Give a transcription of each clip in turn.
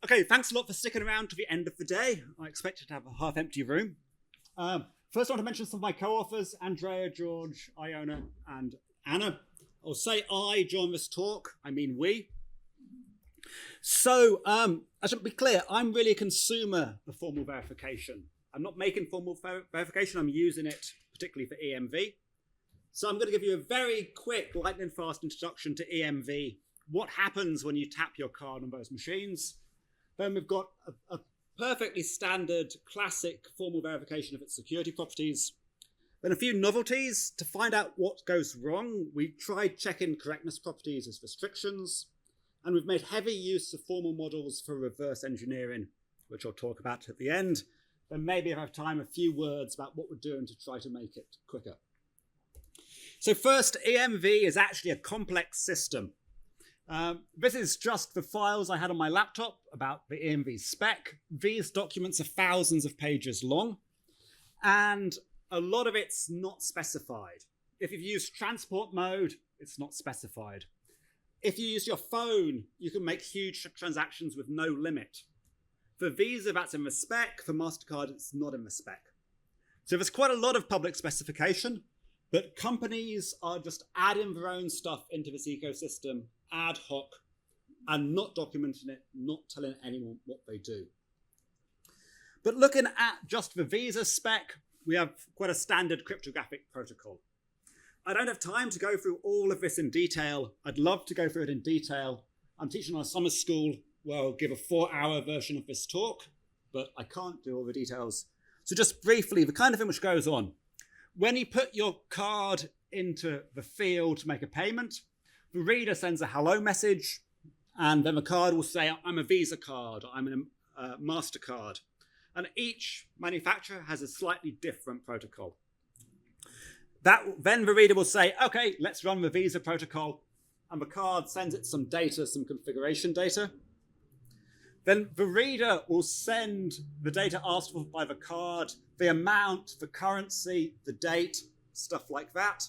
Okay, thanks a lot for sticking around to the end of the day. I expected to have a half-empty room. First, I want to mention some of my co-authors, Andrea, George, Iona, and Anna. I'll say I join this talk, I mean we. So, I should be clear, I'm really a consumer of formal verification. I'm not making formal verification, I'm using it particularly for EMV. So I'm going to give you a very quick, lightning fast introduction to EMV, what happens when you tap your card on those machines. Then we've got a perfectly standard, classic formal verification of its security properties. Then a few novelties to find out what goes wrong. We tried checking correctness properties as restrictions, and we've made heavy use of formal models for reverse engineering, which I'll talk about at the end. Then maybe if I have time, a few words about what we're doing to try to make it quicker. So first, EMV is actually a complex system. This is just the files I had on my laptop about the EMV spec. These documents are thousands of pages long, and a lot of it's not specified. If you've used transport mode, it's not specified. If you use your phone, you can make huge transactions with no limit. For Visa, that's in the spec. For MasterCard, it's not in the spec. So there's quite a lot of public specification, but companies are just adding their own stuff into this ecosystem ad hoc and not documenting it, not telling anyone what they do. But looking at just the Visa spec, we have quite a standard cryptographic protocol. I don't have time to go through all of this in detail. I'd love to go through it in detail. I'm teaching on a summer school where I'll give a 4-hour version of this talk, but I can't do all the details. So just briefly, the kind of thing which goes on. When you put your card into the field to make a payment, the reader sends a hello message, and then the card will say, I'm a Visa card, I'm a MasterCard. And each manufacturer has a slightly different protocol. Then the reader will say, okay, let's run the Visa protocol. And the card sends it some data, some configuration data. Then the reader will send the data asked for by the card, the amount, the currency, the date, stuff like that.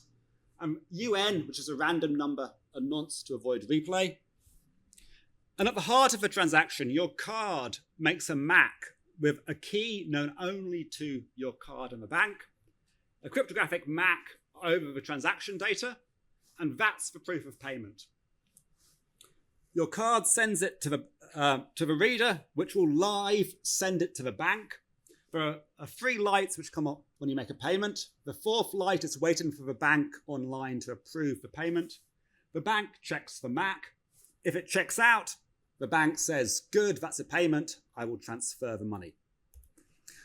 UN, which is a random number, a nonce to avoid replay. And at the heart of the transaction, your card makes a MAC with a key known only to your card and the bank, a cryptographic MAC over the transaction data, and that's the proof of payment. Your card sends it to the reader, which will live send it to the bank. There are 3 lights which come up when you make a payment. The 4th light is waiting for the bank online to approve the payment. The bank checks the MAC. If it checks out, the bank says, good, that's a payment, I will transfer the money.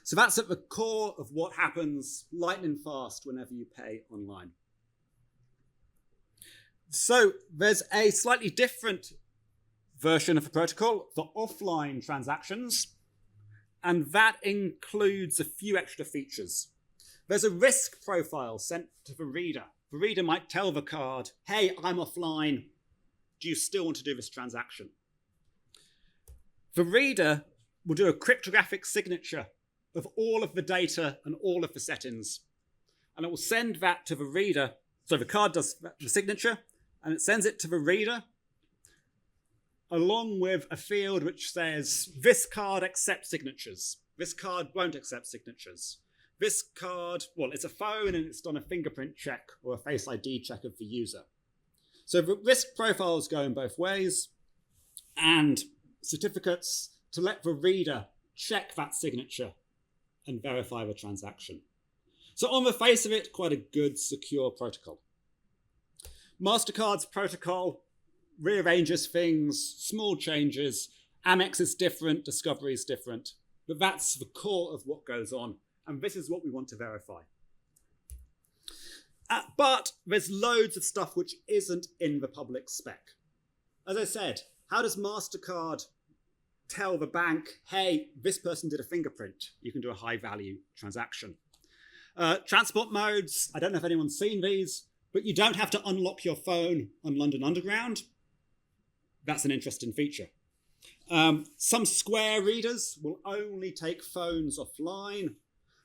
So that's at the core of what happens lightning fast whenever you pay online. So there's a slightly different version of the protocol for offline transactions, and that includes a few extra features. There's a risk profile sent to the reader. The reader might tell the card, hey, I'm offline. Do you still want to do this transaction? The reader will do a cryptographic signature of all of the data and all of the settings. And it will send that to the reader. So the card does the signature, and it sends it to the reader along with a field which says, this card accepts signatures. This card won't accept signatures. This card, well, it's a phone and it's done a fingerprint check or a Face ID check of the user. So the risk profiles go in both ways, and certificates to let the reader check that signature and verify the transaction. So on the face of it, quite a good, secure protocol. MasterCard's protocol rearranges things, small changes. Amex is different, Discovery is different, but that's the core of what goes on, and this is what we want to verify. But there's loads of stuff which isn't in the public spec. As I said, how does MasterCard tell the bank, hey, this person did a fingerprint, you can do a high value transaction? Transport modes, I don't know if anyone's seen these, but you don't have to unlock your phone on London Underground. That's an interesting feature. Some Square readers will only take phones offline.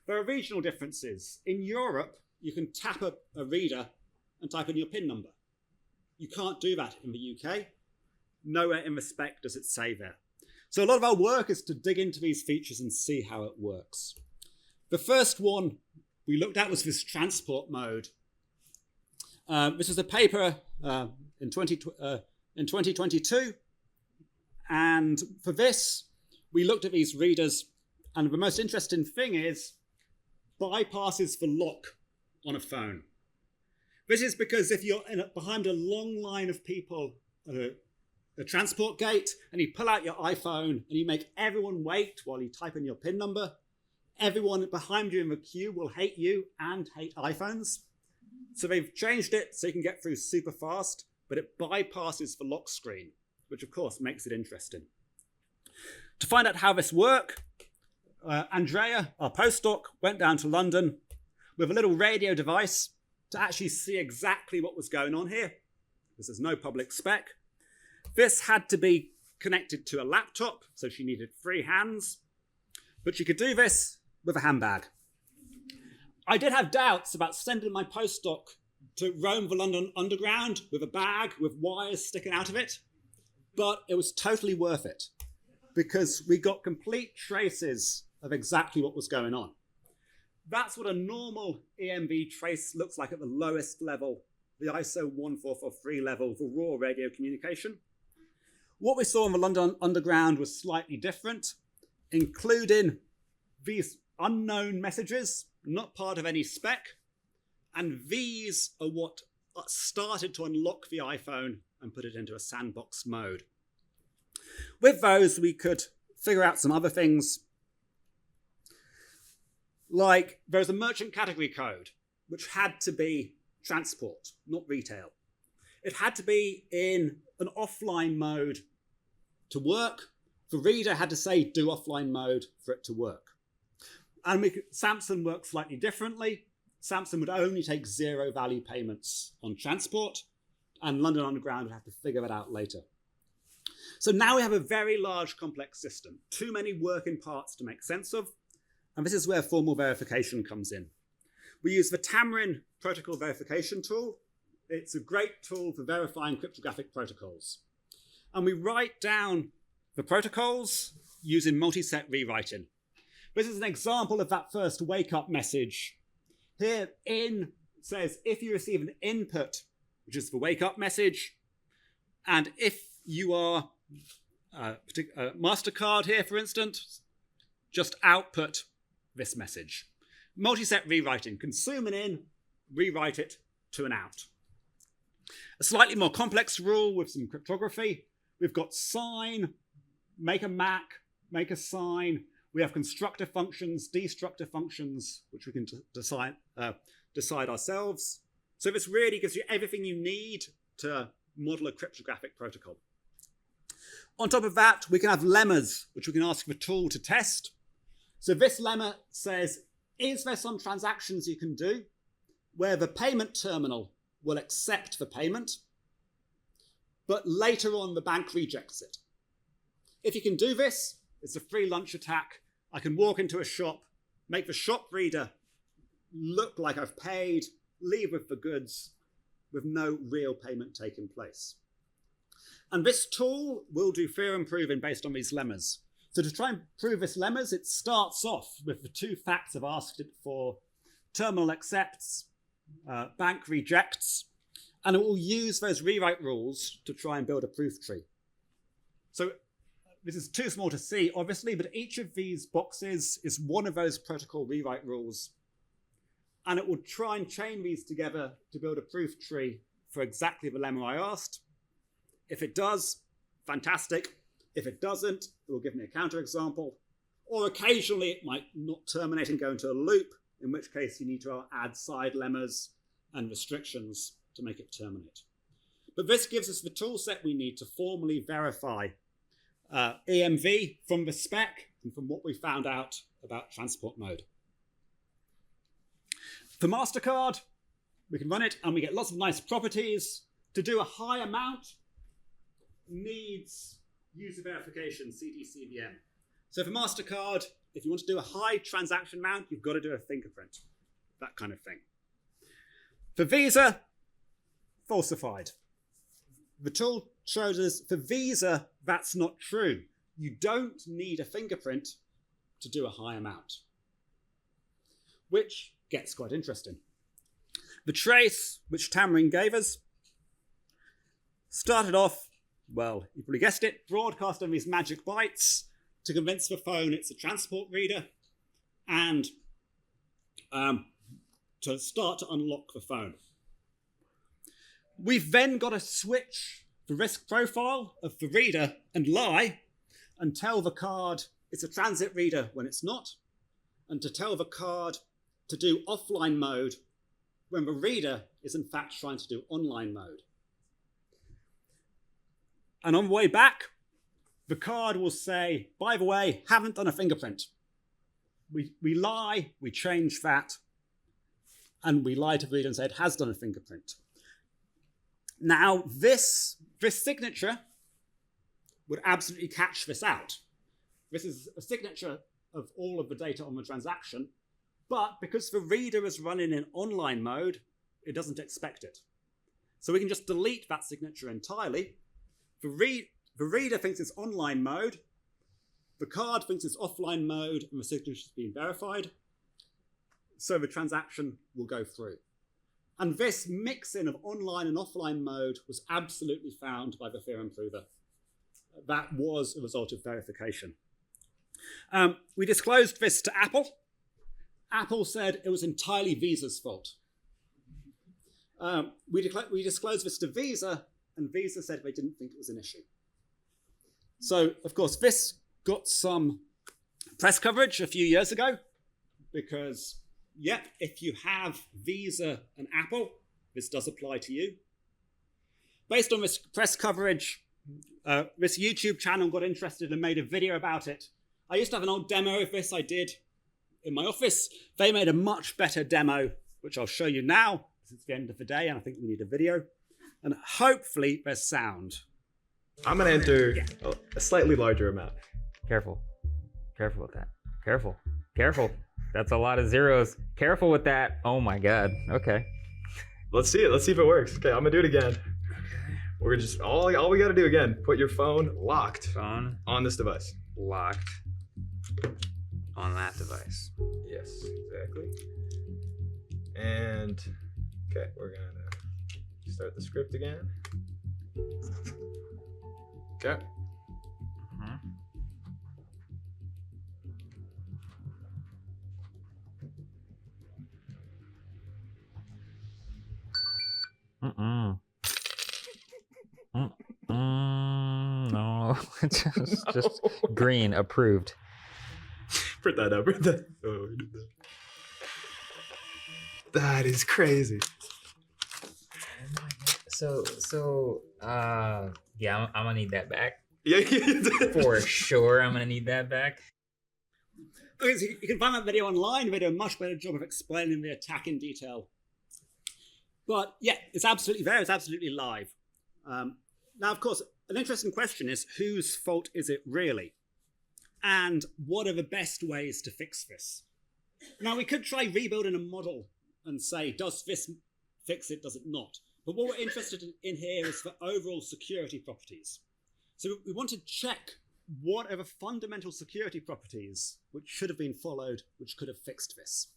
There are regional differences. In Europe, you can tap a reader and type in your PIN number. You can't do that in the UK. Nowhere in the spec does it say there. So a lot of our work is to dig into these features and see how it works. The first one we looked at was this transport mode. This was a paper in 2022. And for this, we looked at these readers. And the most interesting thing is bypasses the lock on a phone. This is because if you're behind a long line of people at a transport gate and you pull out your iPhone and you make everyone wait while you type in your PIN number, everyone behind you in the queue will hate you and hate iPhones. So they've changed it so you can get through super fast, but it bypasses the lock screen, which of course makes it interesting. To find out how this works, Andrea, our postdoc, went down to London with a little radio device to actually see exactly what was going on here. This is no public spec. This had to be connected to a laptop, so she needed 3 hands, but she could do this with a handbag. I did have doubts about sending my postdoc to roam the London Underground with a bag with wires sticking out of it, but it was totally worth it because we got complete traces of exactly what was going on. That's what a normal EMV trace looks like at the lowest level, the ISO 1443 level for raw radio communication. What we saw in the London Underground was slightly different, including these unknown messages, not part of any spec, and these are what started to unlock the iPhone and put it into a sandbox mode. With those, we could figure out some other things. Like there's a merchant category code, which had to be transport, not retail. It had to be in an offline mode to work. The reader had to say do offline mode for it to work. And Samson works slightly differently. Samson would only take 0 value payments on transport, and London Underground would have to figure that out later. So now we have a very large complex system, too many working parts to make sense of. And this is where formal verification comes in. We use the Tamrin protocol verification tool. It's a great tool for verifying cryptographic protocols. And we write down the protocols using multi-set rewriting. This is an example of that first wake-up message. Here, in says if you receive an input, which is the wake-up message, and if you are MasterCard here, for instance, just output this message. Multi-set rewriting, consume an in, rewrite it to an out. A slightly more complex rule with some cryptography. We've got sign, make a MAC, make a sign. We have constructor functions, destructor functions, which we can decide ourselves. So this really gives you everything you need to model a cryptographic protocol. On top of that, we can have lemmas, which we can ask the tool to test. So this lemma says, is there some transactions you can do where the payment terminal will accept the payment, but later on the bank rejects it? If you can do this, it's a free lunch attack. I can walk into a shop, make the shop reader look like I've paid, leave with the goods with no real payment taking place. And this tool will do theorem proving based on these lemmas. So to try and prove this lemmas, it starts off with the 2 facts I've asked it for: terminal accepts, bank rejects, and it will use those rewrite rules to try and build a proof tree. So this is too small to see, obviously, but each of these boxes is one of those protocol rewrite rules. And it will try and chain these together to build a proof tree for exactly the lemma I asked. If it does, fantastic. If it doesn't, it will give me a counterexample. Or occasionally it might not terminate and go into a loop, in which case you need to add side lemmas and restrictions to make it terminate. But this gives us the tool set we need to formally verify EMV from the spec and from what we found out about transport mode. For MasterCard, we can run it and we get lots of nice properties. To do a high amount needs user verification, CDCVM. So for MasterCard, if you want to do a high transaction amount, you've got to do a fingerprint, that kind of thing. For Visa, falsified. The tool shows us for Visa, that's not true. you don't need a fingerprint to do a high amount, which gets quite interesting. The trace which Tamarin gave us started off, well, you probably guessed it, broadcasting these magic bytes to convince the phone it's a transport reader and to start to unlock the phone. We've then got to switch the risk profile of the reader and lie and tell the card it's a transit reader when it's not, and to tell the card to do offline mode when the reader is in fact trying to do online mode. And on the way back, the card will say, by the way, haven't done a fingerprint. We lie, we change that, and we lie to the reader and say it has done a fingerprint. Now, this signature would absolutely catch this out. This is a signature of all of the data on the transaction, but because the reader is running in online mode, it doesn't expect it. So we can just delete that signature entirely. The reader thinks it's online mode, the card thinks it's offline mode, and the signature is being verified. So the transaction will go through. And this mixing of online and offline mode was absolutely found by the theorem prover. That was a result of verification. We disclosed this to Apple. Apple said it was entirely Visa's fault. We disclosed this to Visa, and Visa said they didn't think it was an issue. So, of course, this got some press coverage a few years ago because, yep, if you have Visa and Apple, this does apply to you. Based on this press coverage, this YouTube channel got interested and made a video about it. I used to have an old demo of this I did in my office. They made a much better demo, which I'll show you now. It's the end of the day, and I think we need a video. And hopefully there's sound. I'm going to enter a slightly larger amount. Careful. Careful with that. Careful. Careful. That's a lot of zeros. Careful with that. Oh my God. Okay. Let's see it. Let's see if it works. Okay, I'm going to do it again. We're just, all we got to do again, put your phone locked Phone on this device. locked on that device. Yes, exactly. And, okay, we're going to start the script again. Okay. No, just green approved. Print that up. Print that. Oh, we did that. That is crazy. Yeah, I'm gonna need that back. Yeah, For sure, I'm gonna need that back. Okay, so you can find that video online. They do a much better job of explaining the attack in detail. But yeah, it's absolutely there. It's absolutely live. Now, of course, an interesting question is, whose fault is it really? And what are the best ways to fix this? Now, we could try rebuilding a model and say, does this fix it, does it not? But what we're interested in here is for overall security properties. So we want to check what are the fundamental security properties which should have been followed, which could have fixed this.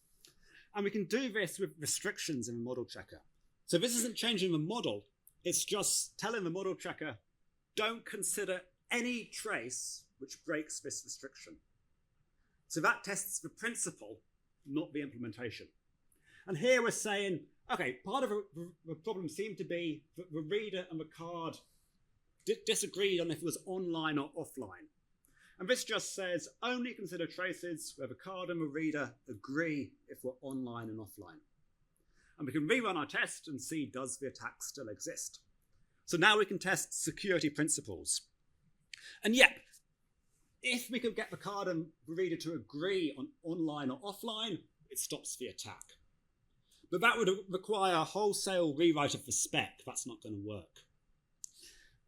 And we can do this with restrictions in the model checker. So this isn't changing the model, it's just telling the model checker, don't consider any trace which breaks this restriction. So that tests the principle, not the implementation. And here we're saying, okay, part of the problem seemed to be that the reader and the card disagreed on if it was online or offline. And this just says, only consider traces where the card and the reader agree if we're online and offline. And we can rerun our test and see, does the attack still exist? So now we can test security principles. And yep, if we could get the card and the reader to agree on online or offline, it stops the attack. But that would require a wholesale rewrite of the spec. That's not going to work.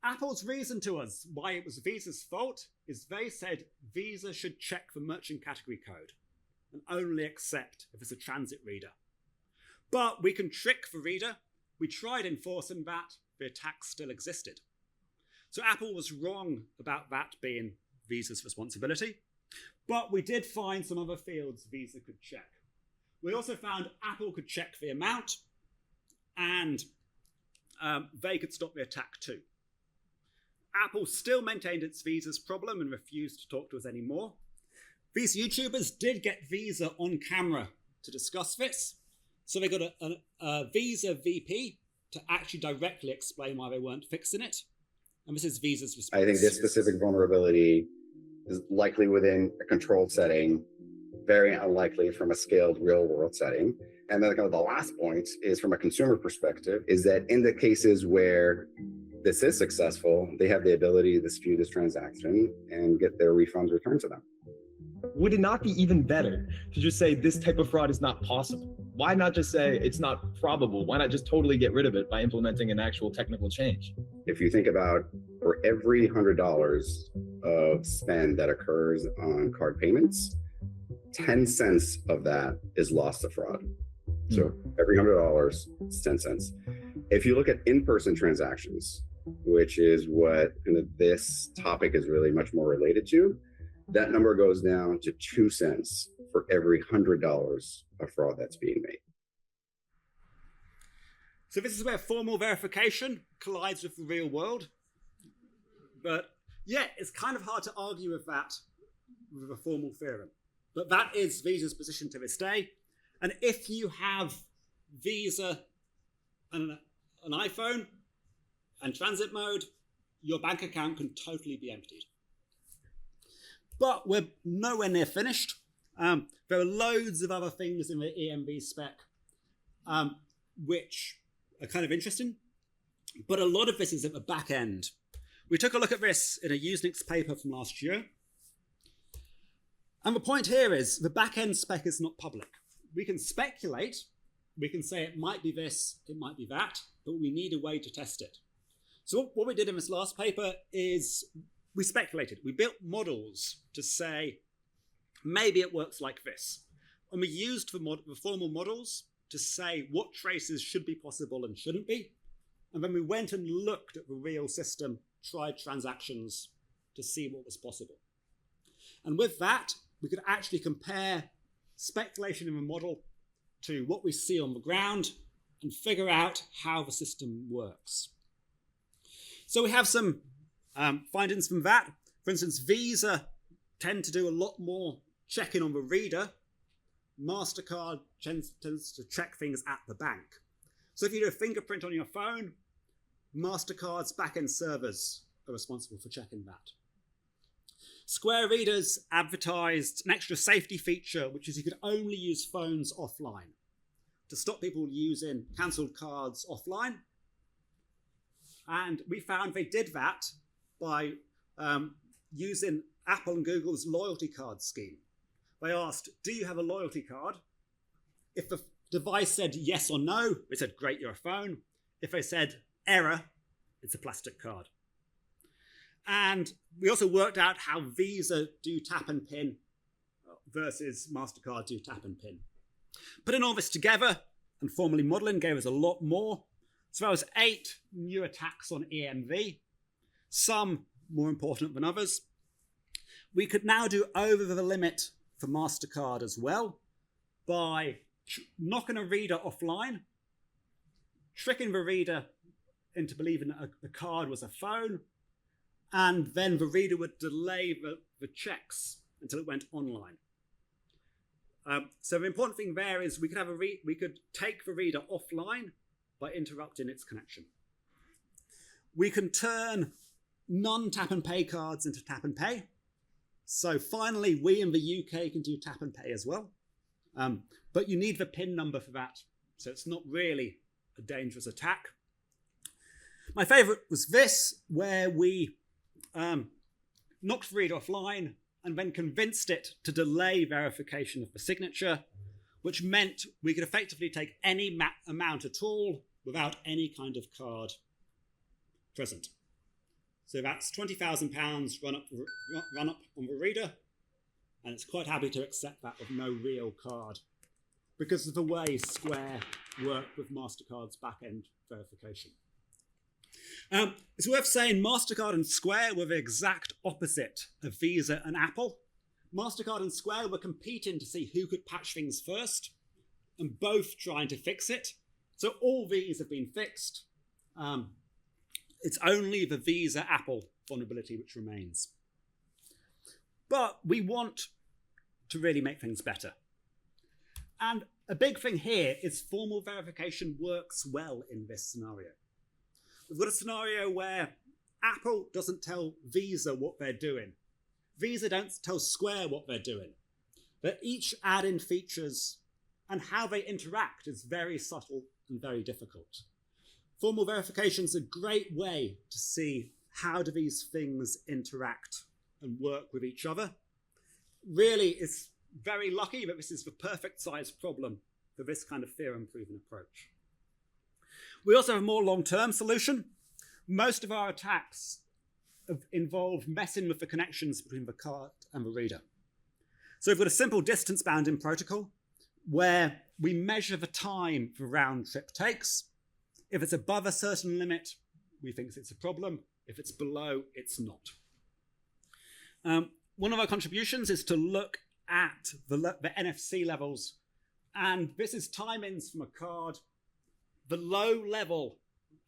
Apple's reason to us why it was Visa's fault is they said Visa should check the merchant category code and only accept if it's a transit reader. But we can trick the reader. We tried enforcing that, the attack still existed. So Apple was wrong about that being Visa's responsibility. But we did find some other fields Visa could check. We also found Apple could check the amount, and they could stop the attack too. Apple still maintained its Visa's problem and refused to talk to us anymore. These YouTubers did get Visa on camera to discuss this. So they got a Visa VP to actually directly explain why they weren't fixing it. And this is Visa's response. I think this specific vulnerability is likely within a controlled setting, very unlikely from a scaled real world setting. And then kind of the last point is from a consumer perspective, is that in the cases where this is successful, they have the ability to dispute this transaction and get their refunds returned to them. Would it not be even better to just say this type of fraud is not possible? Why not just say it's not probable? Why not just totally get rid of it by implementing an actual technical change? If you think about for every $100 of spend that occurs on card payments, 10 cents of that is lost to fraud. So every $100, it's 10 cents. If you look at in-person transactions, which is what kind of this topic is really much more related to, that number goes down to 2 cents for every $100 of fraud that's being made. So this is where formal verification collides with the real world. But yeah, it's kind of hard to argue with that with a formal theorem. But that is Visa's position to this day. And if you have Visa and an iPhone and transit mode, your bank account can totally be emptied. But we're nowhere near finished. There are loads of other things in the EMV spec which are kind of interesting, but a lot of this is at the back end. We took a look at this in a Usenix paper from last year. And the point here is the back end spec is not public. We can speculate, we can say it might be this, it might be that, but we need a way to test it. So what we did in this last paper is we speculated. We built models to say, maybe it works like this. And we used the formal models to say what traces should be possible and shouldn't be. And then we went and looked at the real system, tried transactions to see what was possible. And with that, we could actually compare speculation in the model to what we see on the ground and figure out how the system works. So we have some findings from that. For instance, Visa tend to do a lot more checking on the reader. MasterCard tends to check things at the bank. So if you do a fingerprint on your phone, MasterCard's back-end servers are responsible for checking that. Square Readers advertised an extra safety feature, which is you could only use phones offline to stop people using cancelled cards offline. And we found they did that by using Apple and Google's loyalty card scheme. They asked, do you have a loyalty card? If the device said yes or no, they said, great, you're a phone. If they said error, it's a plastic card. And we also worked out how Visa do tap and pin versus MasterCard do tap and pin. Putting all this together and formally modeling gave us a lot more. So there was 8 new attacks on EMV, some more important than others. We could now do over the limit for MasterCard as well by knocking a reader offline, tricking the reader into believing that a card was a phone, and then the reader would delay the checks until it went online. So the important thing there is we could take the reader offline by interrupting its connection. We can turn non-tap and pay cards into tap and pay. So finally, we in the UK can do tap and pay as well. But you need the PIN number for that. So it's not really a dangerous attack. My favorite was this, where we knocked the reader offline and then convinced it to delay verification of the signature, which meant we could effectively take any amount at all without any kind of card present. So that's £20,000 run up on the reader, and it's quite happy to accept that with no real card because of the way Square work with MasterCard's back-end verification. It's worth saying MasterCard and Square were the exact opposite of Visa and Apple. MasterCard and Square were competing to see who could patch things first, and both trying to fix it. So all these have been fixed. It's only the Visa-Apple vulnerability which remains. But we want to really make things better. And a big thing here is formal verification works well in this scenario. We've got a scenario where Apple doesn't tell Visa what they're doing. Visa don't tell Square what they're doing. But each add in features and how they interact is very subtle and very difficult. Formal verification is a great way to see how do these things interact and work with each other. Really, it's very lucky that this is the perfect size problem for this kind of theorem-proven approach. We also have a more long-term solution. Most of our attacks involve messing with the connections between the card and the reader. So we've got a simple distance bounding protocol where we measure the time the round trip takes. If it's above a certain limit, we think it's a problem. If it's below, it's not. One of our contributions is to look at the NFC levels, and this is time-ins from a card. The low-level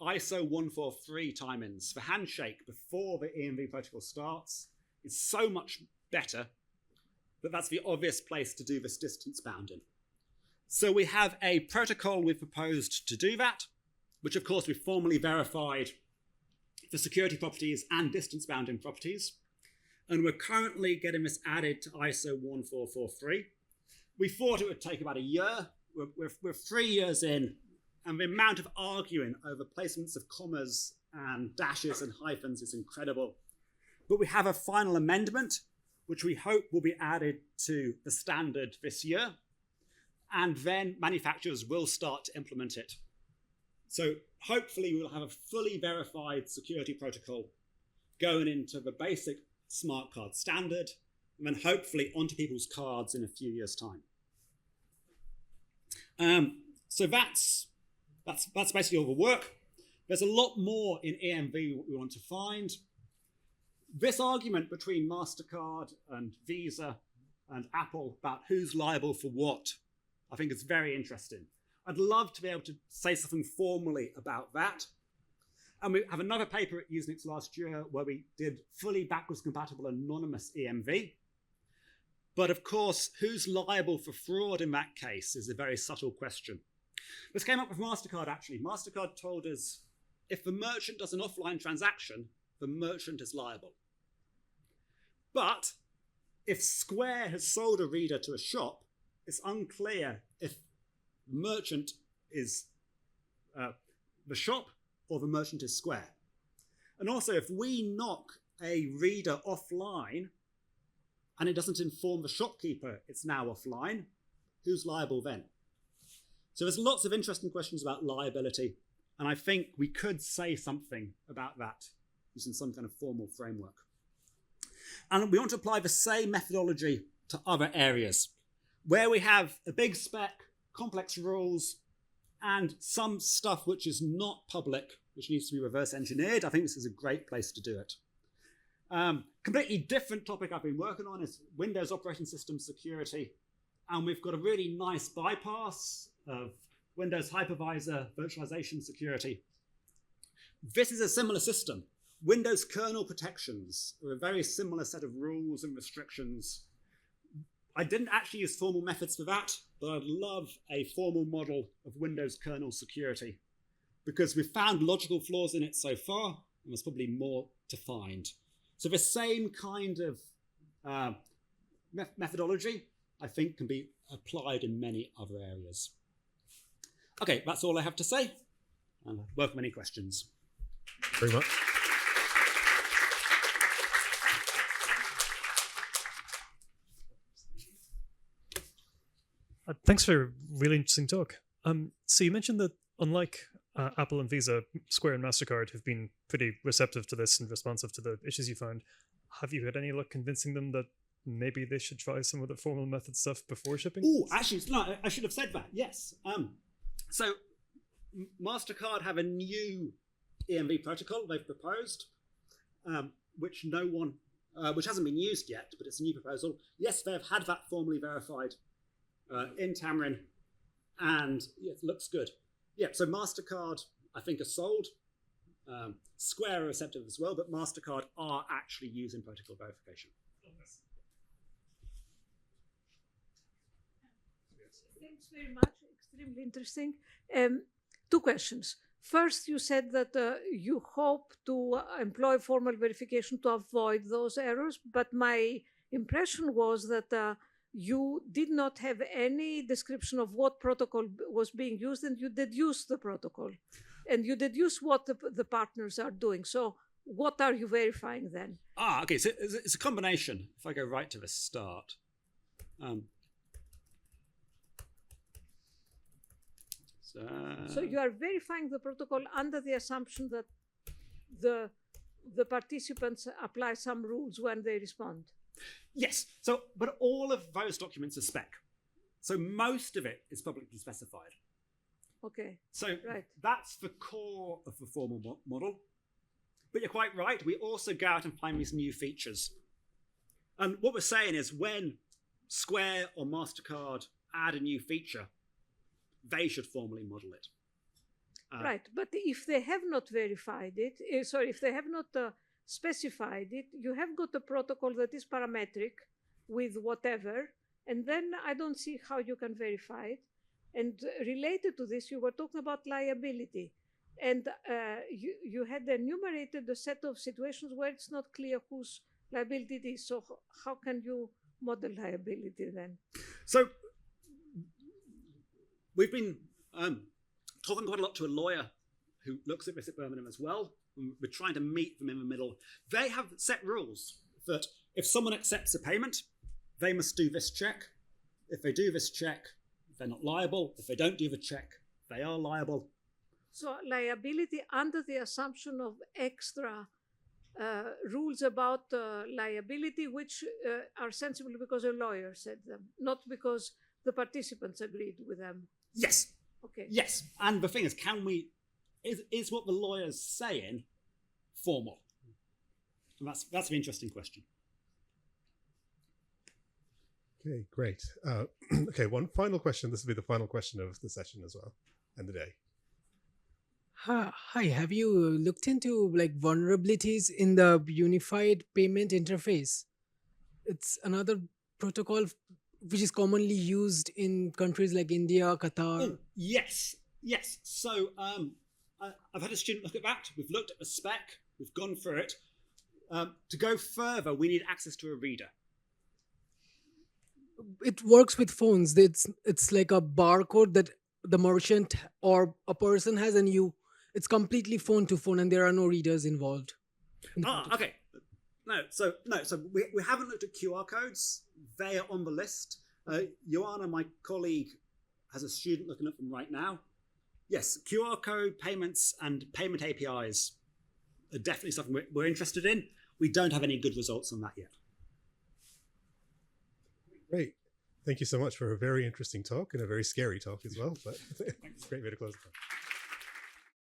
ISO 143 time-ins, the handshake before the EMV protocol starts, is so much better that that's the obvious place to do this distance bounding. So we have a protocol we've proposed to do that, which of course we've formally verified for security properties and distance bounding properties. And we're currently getting this added to ISO 1443. We thought it would take about a year. We're 3 years in, and the amount of arguing over placements of commas and dashes and hyphens is incredible. But we have a final amendment, which we hope will be added to the standard this year. And then manufacturers will start to implement it. So hopefully we'll have a fully verified security protocol going into the basic smart card standard, and then hopefully onto people's cards in a few years' time. So that's basically all the work. There's a lot more in EMV we want to find. This argument between MasterCard and Visa and Apple about who's liable for what, I think is very interesting. I'd love to be able to say something formally about that. And we have another paper at Usenix last year where we did fully backwards compatible anonymous EMV. But of course, who's liable for fraud in that case is a very subtle question. This came up with MasterCard actually. MasterCard told us if the merchant does an offline transaction, the merchant is liable. But if Square has sold a reader to a shop, it's unclear if the merchant is the shop or the merchant is Square. And also, if we knock a reader offline and it doesn't inform the shopkeeper it's now offline, who's liable then? So there's lots of interesting questions about liability, and I think we could say something about that using some kind of formal framework. And we want to apply the same methodology to other areas where we have a big spec, complex rules, and some stuff which is not public, which needs to be reverse engineered. I think this is a great place to do it. Completely different topic I've been working on is Windows operating system security. And we've got a really nice bypass of Windows hypervisor virtualization security. This is a similar system. Windows kernel protections are a very similar set of rules and restrictions. I didn't actually use formal methods for that, but I'd love a formal model of Windows kernel security because we've found logical flaws in it so far, and there's probably more to find. So the same kind of methodology, I think, can be applied in many other areas. Okay, that's all I have to say. And I welcome any questions. Very much. Thanks for a really interesting talk. So you mentioned that unlike Apple and Visa, Square and MasterCard have been pretty receptive to this and responsive to the issues you found. Have you had any luck convincing them that maybe they should try some of the formal method stuff before shipping? Oh, actually, no, I should have said that, yes. So MasterCard have a new EMV protocol they've proposed, which which hasn't been used yet, but it's a new proposal. Yes, they have had that formally verified in Xamarin, and it looks good. Yeah, so MasterCard, I think, are sold. Square are receptive as well, but MasterCard are actually using protocol verification. Thanks very much. Extremely interesting. Two questions. First, you said that you hope to employ formal verification to avoid those errors, but my impression was that you did not have any description of what protocol was being used, and you deduce the protocol, and you deduce what the partners are doing. So what are you verifying then? Okay, so it's a combination. If I go right to the start. So you are verifying the protocol under the assumption that the participants apply some rules when they respond. Yes. So, but all of those documents are spec. So most of it is publicly specified. Okay. So right. That's the core of the formal model. But you're quite right. We also go out and find these new features. And what we're saying is when Square or MasterCard add a new feature, they should formally model it. Right, but if they have not verified it, if they have not specified it, you have got a protocol that is parametric with whatever, and then I don't see how you can verify it. And related to this, you were talking about liability, and you had enumerated a set of situations where it's not clear whose liability it is. So how can you model liability then? So we've been talking quite a lot to a lawyer who looks at this at Birmingham as well. We're trying to meet them in the middle. They have set rules that if someone accepts a payment, they must do this check. If they do this check, they're not liable. If they don't do the check, they are liable. So liability under the assumption of extra rules about liability, which are sensible because a lawyer said them, not because the participants agreed with them. Yes. Okay. Yes. And the thing is, is what the lawyer's saying formal? And that's an interesting question. Okay, great. Okay, one final question. This will be the final question of the session as well, and the day. Hi, have you looked into like vulnerabilities in the unified payment interface? It's another protocol which is commonly used in countries like India, Qatar. Oh, yes. So I've had a student look at that. We've looked at the spec. We've gone through it. To go further, we need access to a reader. It works with phones. It's like a barcode that the merchant or a person has, and it's completely phone to phone, and there are no readers involved. Okay. So we haven't looked at QR codes. They are on the list. Joanna, my colleague, has a student looking at them right now. Yes, QR code payments and payment APIs are definitely something we're interested in. We don't have any good results on that yet. Great. Thank you so much for a very interesting talk and a very scary talk as well. But it's a great way to close the talk.